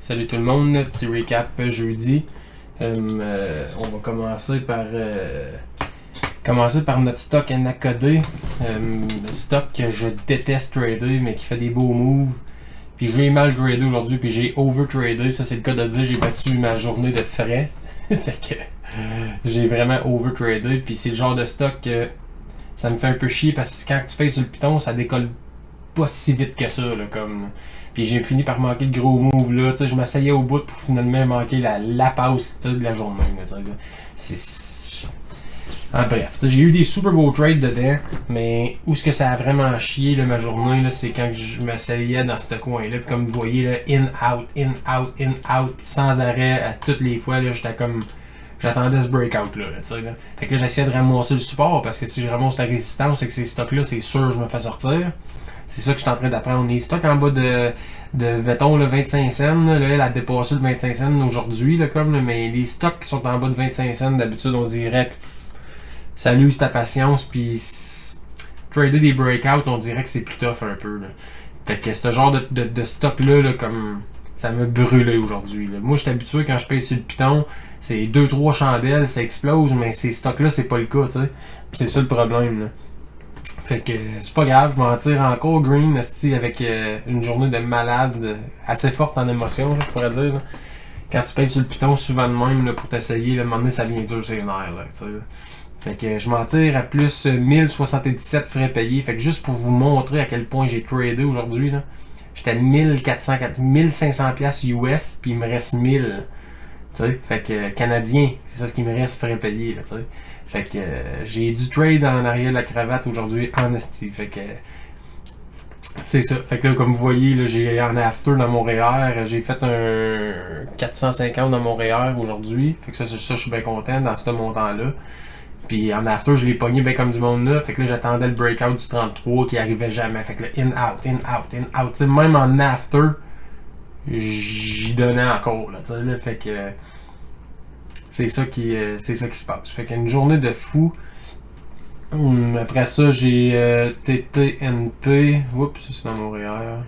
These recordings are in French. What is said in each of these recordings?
Salut tout le monde, petit recap jeudi. On va commencer par notre stock NACD. Le stock que je déteste trader mais qui fait des beaux moves. Puis j'ai mal gradé aujourd'hui puis j'ai over-tradé. Ça c'est le cas de dire, j'ai battu ma journée de frais. Fait que j'ai vraiment over-tradé. Puis c'est le genre de stock que ça me fait un peu chier parce que quand tu payes sur le piton, ça décolle pas si vite que ça. Là, comme... Puis j'ai fini par manquer le gros move là, tu sais, je m'asseyais au bout pour finalement manquer la pause de la journée. Bref, j'ai eu des super beaux trades dedans, mais où est-ce que ça a vraiment chié là, ma journée, là, c'est quand je m'asseyais dans ce coin-là, puis comme vous voyez, là, in, out, sans arrêt, à toutes les fois, là, j'étais comme... J'attendais ce breakout-là, tu sais. Là. Fait que là, j'essayais de ramasser le support, parce que si je ramasse la résistance, c'est que ces stocks-là, c'est sûr je me fais sortir. C'est ça que je suis en train d'apprendre. Les stocks en bas de mettons, le 25 cents, là, elle a dépassé le 25 cents aujourd'hui, là, comme, là, mais les stocks qui sont en bas de 25 cents, d'habitude, on dirait que ça use ta patience, puis trader des breakouts, on dirait que c'est plus tough un peu. Là. Fait que ce genre de stock-là, là, comme ça m'a brûlé aujourd'hui. Là. Moi, je suis habitué quand je paye sur le piton, c'est 2-3 chandelles, ça explose, mais ces stocks-là, c'est pas le cas, tu sais. C'est ça le problème, là. Fait que c'est pas grave, je m'en tire encore green avec une journée de malade assez forte en émotion, je pourrais dire. Là. Quand tu payes sur le piton souvent de même là, pour t'essayer, là, à un moment donné ça vient dur, c'est nerfs. Là, fait que je m'en tire à plus 1077 frais payés. Fait que juste pour vous montrer à quel point j'ai tradé aujourd'hui, j'étais à 1500 pièces US, puis il me reste 1000. T'sais, fait que canadien, c'est ça ce qui me reste frais payés. Là, t'sais. Fait que j'ai du trade en arrière de la cravate aujourd'hui en esti. Fait que c'est ça. Fait que là, comme vous voyez, là, j'ai en after dans mon REER. J'ai fait un 450 dans mon REER aujourd'hui. Fait que ça, je suis bien content dans ce montant-là. Puis en after, je l'ai pogné bien comme du monde là. Fait que là, j'attendais le breakout du 33 qui arrivait jamais. Fait que là, in, out. T'sais, même en after, j'y donnais encore. Là, là, fait que c'est ça qui se passe. Fait qu'une journée de fou. Après ça, j'ai TTNP. Oups, ça c'est dans mon REER.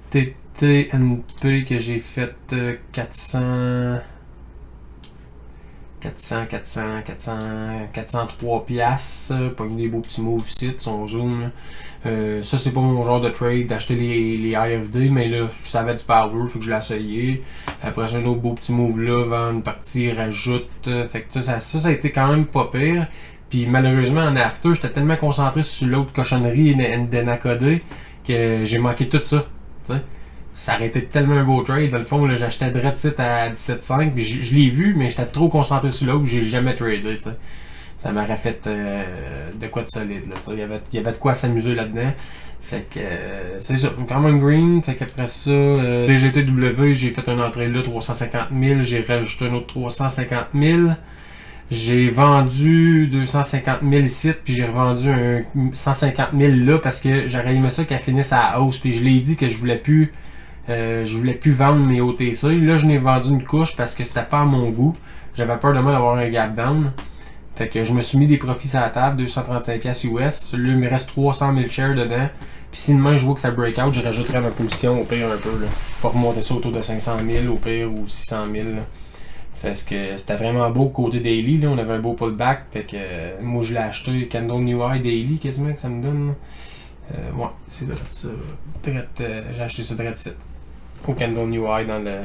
TTNP que j'ai fait 403 piastres. Pogné des beaux petits moves ici, son zoom. Ça c'est pas mon genre de trade d'acheter les IFD, mais là ça avait du power, faut que je l'ai essayé. Après j'ai un autre beau petit move là, vendre une partie, rajoute. Fait que ça a été quand même pas pire. Puis malheureusement en after, j'étais tellement concentré sur l'autre cochonnerie de Nakode que j'ai manqué tout ça. T'sais. Ça aurait été tellement un beau trade. Dans le fond, j'achetais direct site à 17,5. Puis je l'ai vu, mais j'étais trop concentré sur l'autre. J'ai jamais tradé. T'sais. Ça m'aurait fait de quoi de solide. Là, il y avait de quoi s'amuser là-dedans. Fait que c'est ça. Quand même green. Fait qu'après ça, DGTW, j'ai fait une entrée là, 350 000. J'ai rajouté un autre 350 000. J'ai vendu 250 000 ici, puis j'ai revendu un 150 000 là parce que j'aurais aimé ça qu'elle finisse à la hausse. Puis je l'ai dit que je voulais plus vendre mes OTC. Là, je n'ai vendu une couche parce que c'était pas à mon goût. J'avais peur de moi d'avoir un gap down. Fait que je me suis mis des profits sur la table, 235$ US. Là, il me reste 300 000 shares dedans. Puis si demain je vois que ça break out, je rajouterai ma position au pire un peu. Là, pour remonter ça autour de 500 000 au pire ou 600 000. Là. Parce que c'était vraiment beau côté daily. Là, on avait un beau pullback. Fait que moi je l'ai acheté Candle New High Daily quasiment que ça me donne. Ouais, c'est de ça. J'ai acheté ça direct site. Au Candle New High dans le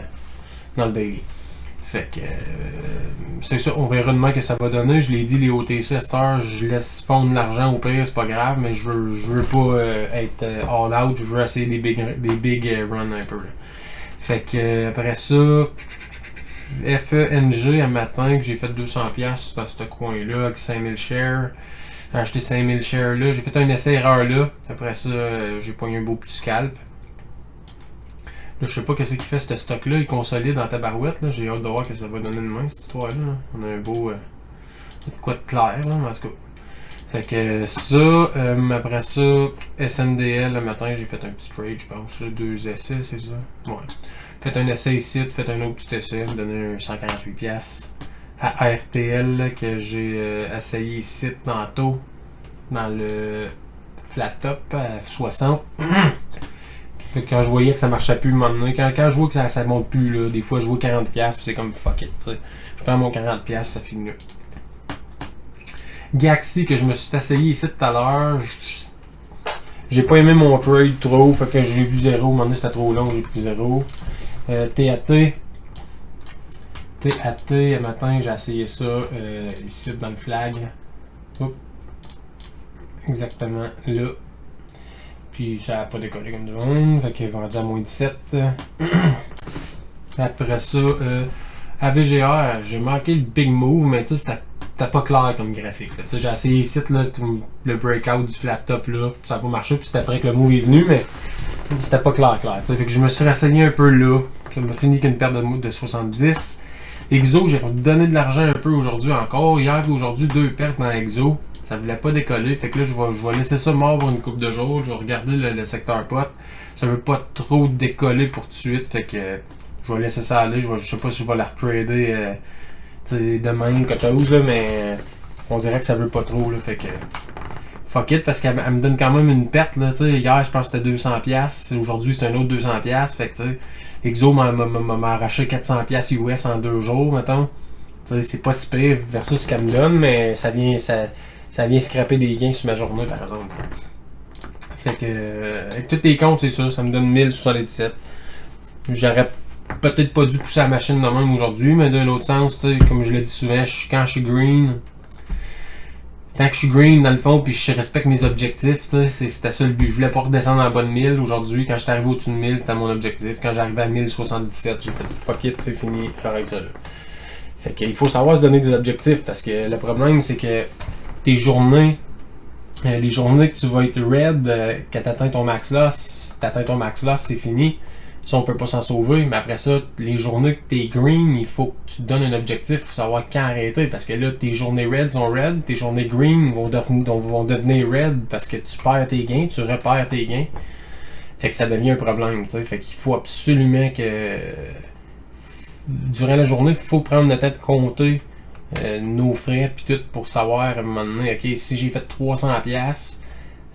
daily. Fait que c'est ça, on verra demain que ça va donner. Je l'ai dit, les OTC à cette heure, je laisse fondre l'argent au pire, c'est pas grave, mais je veux pas être all out, je veux essayer des big runs un peu. Là. Fait que après ça, FENG un matin que j'ai fait 200$ dans ce coin-là avec 5000 shares. J'ai acheté 5000 shares là, j'ai fait un essai erreur là. Après ça, j'ai pogné un beau petit scalp. Là, je sais pas qu'est-ce qu'il fait ce stock-là, il consolide dans ta barouette. Là. J'ai hâte de voir ce que ça va donner demain, cette histoire-là. On a un beau. Quoi de clair, là, en tout cas. Fait que ça, après ça, SNDL, le matin, j'ai fait un petit trade, je pense. Là, 2 essais, c'est ça? Ouais. Fait un essai ici, fait un autre petit essai, me donner un 148$. À ARTL, là, que j'ai essayé ici tantôt, dans le flat top à 60. Fait que quand je voyais que ça marchait plus, quand je vois que ça monte plus, là, des fois je vois 40$, puis c'est comme fuck it, t'sais. Je prends mon 40$, ça finit là. Gaxi, que je me suis essayé ici tout à l'heure, j'ai pas aimé mon trade trop, fait que j'ai vu 0, à un moment donné c'était trop long, j'ai pris 0. TAT, un matin j'ai essayé ça ici dans le flag. Oups. Exactement là. Puis ça n'a pas décollé comme du monde, fait qu'il est vendu à moins 17. Après ça, AVGR, j'ai manqué le big move, mais tu sais, c'était pas clair comme graphique. J'ai essayé ici, là, le breakout du flat top, là, ça n'a pas marché, puis c'était après que le move est venu, mais c'était pas clair. Fait que je me suis renseigné un peu là, ça m'a fini qu'une perte de 70. Exo, j'ai donné de l'argent un peu aujourd'hui encore. Hier et aujourd'hui, 2 pertes dans Exo. Ça voulait pas décoller. Fait que là, je vais laisser ça mort pour une couple de jours. Je vais regarder le secteur pot. Ça veut pas trop décoller pour tout de suite. Fait que je vais laisser ça aller. Je sais pas si je vais la retrader demain, quelque chose, là, mais on dirait que ça veut pas trop. Là, fait que fuck it, parce qu'elle me donne quand même une perte. Là, hier, je pense que c'était 200$. Aujourd'hui, c'est un autre 200$. Fait que Exo m'a arraché 400$ US en 2 jours, mettons. C'est pas si pire versus ce qu'elle me donne, mais ça vient scraper des gains sur ma journée, par exemple. T'sais. Fait que, avec tous les comptes, c'est ça, ça me donne 1077. J'aurais peut-être pas dû pousser la machine de même aujourd'hui, mais d'un autre sens, comme je le dis souvent, quand je suis green, tant que je suis green dans le fond, puis je respecte mes objectifs, c'était ça le but. Je voulais pas redescendre en bas de 1000. Aujourd'hui, quand j'étais arrivé au-dessus de 1000, c'était mon objectif. Quand j'arrivais à 1077, j'ai fait fuck it, c'est fini, j'arrête ça là. Fait qu'il faut savoir se donner des objectifs, parce que le problème, c'est que tes journées, les journées que tu vas être red, quand t'atteins ton max loss, c'est fini. Ça, on peut pas s'en sauver, mais après ça, les journées que t'es green, il faut que tu te donnes un objectif, il faut savoir quand arrêter, parce que là, tes journées red sont red, tes journées green vont devenir red parce que tu perds tes gains, tu repères tes gains. Fait que ça devient un problème, tu sais. Fait qu'il faut absolument que durant la journée, il faut prendre le temps de compter nos frais puis tout pour savoir à un moment donné, ok, si j'ai fait 300$,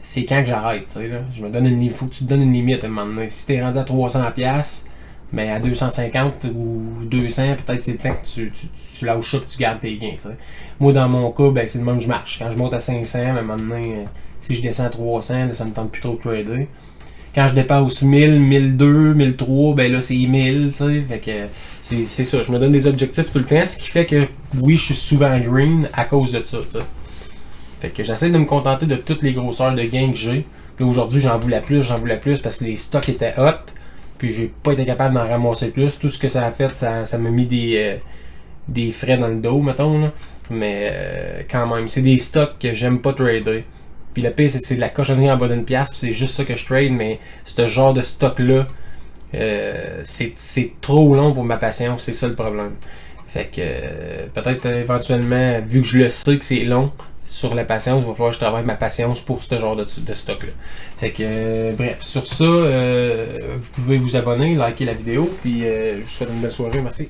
c'est quand que j'arrête, tu sais, là. Je me donne il faut que tu te donnes une limite à un moment donné. Si t'es rendu à 300$, mais à 250 ou 200, peut-être c'est le temps que tu lâches ça et tu gardes tes gains, tu sais. Moi, dans mon cas, ben, c'est le même que je marche. Quand je monte à 500, à un moment donné, si je descends à 300, là, ça me tente plus trop de trader. Quand je dépasse 1000, 1200, 1003, ben là, c'est 1000, tu sais. Fait que c'est ça. Je me donne des objectifs tout le temps, ce qui fait que, oui, je suis souvent green à cause de ça, tu sais. Fait que j'essaie de me contenter de toutes les grosseurs de gains que j'ai. Puis aujourd'hui, j'en voulais plus parce que les stocks étaient hot. Puis j'ai pas été capable d'en ramasser plus. Tout ce que ça a fait, ça m'a mis des frais dans le dos, mettons. Là. Mais quand même, c'est des stocks que j'aime pas trader. Puis le pire, c'est de la cochonnerie en bas d'une pièce. Puis c'est juste ça que je trade. Mais ce genre de stock-là, c'est trop long pour ma patience. C'est ça le problème. Fait que peut-être éventuellement, vu que je le sais que c'est long, sur la patience, il va falloir que je travaille ma patience pour ce genre de stock-là. Fait que, bref, sur ça, vous pouvez vous abonner, liker la vidéo, puis je vous souhaite une belle soirée, merci.